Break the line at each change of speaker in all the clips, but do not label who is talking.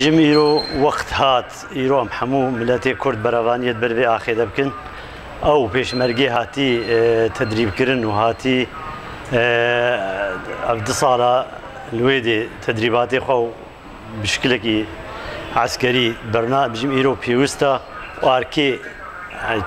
جم إيرو وقت هات إيرو أم حمو ملتي كرد برافانيت بربي آخذ بكن أو بيش مرجي هاتي تدريب كرن وهاتي أبد صالة الويدي تدريباتي خو بشكلكي عسكري برنامج جم إيرو بيوستا وأركي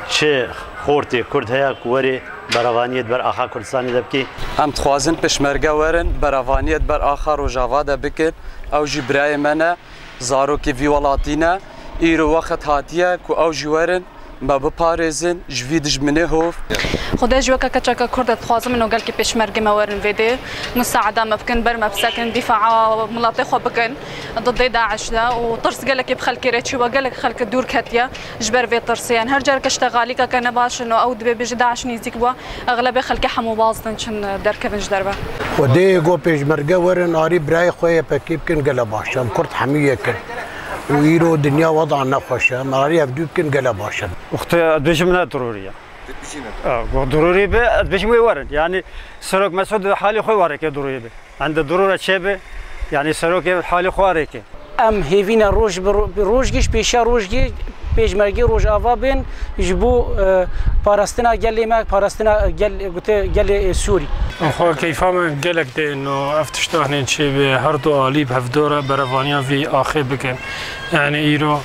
چه خورتي كرد هيا كوري برافانيت بر آخر كردستاني دبكي
ام تخوازن پشمرگه ورن برافانیت بر آخر و جواده بکن او جی برای منه زارو که وی ولاتینه ایرو وقت هاتیه که او جی ورن ما بپارزن جوی دجمنه هوف
خدا جوكا كتشاكا كرد تخوازم انه قال كي بيشمرقي مورن فيدي مساعده ما بكن بر ما بسكن دفاع ملاطي خو بكن ضد داعش لا وطرس قال لك بخلك ريتشي وقال لك خلك دور كاتيا جبر في طرسيان هرجر كاشتغالي كان باش انه او دبي بيج داعش نيزيك بوا اغلب خلك حمو باصن شن در كفنج دربه
ودي جو بيشمرقي ورن اري براي خويا بكيب كن قلباشم كرد حميه كن ويرو دنيا وضع نقشه ماري افدو كن قلباشم
وقت ادبشمنا ضروريه ضروري به ادبشم ورن يعني سرق مسعود حالي خو ورك ضروري به عند ضروره شبه يعني سرق حالي خو ورك
ام هيفينا روجش بيشا روجي پێشمەرگی ڕۆژئاوا بێن ji بۆ پاراستنا gelê me parastina gelê Sûrî.
Xwe keyfa me gelek de ino ev tiştanên çêbê her du alî bi hevdora berevaniya vê axê bikin. Yani îro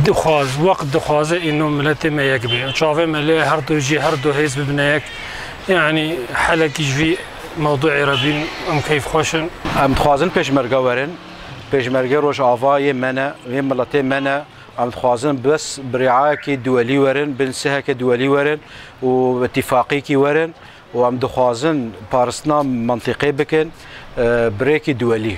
dixwaz weqt dixwaze ino miletê me yek bê. Çavê me lê her du jî her du hêz bibine yek. Yani helekî ji vî mewduê re bîn em keyf xweşin.
Em dixwazin pêşmerge werin. Pêşmergê Rojavayê me ne, vê miletê me ne. عم تخوازن بس برعاية دولي ورن بنسهك دولي ورن واتفاقي ورن وعم تخوازن بارسنا منطقي بكن بريكي دولي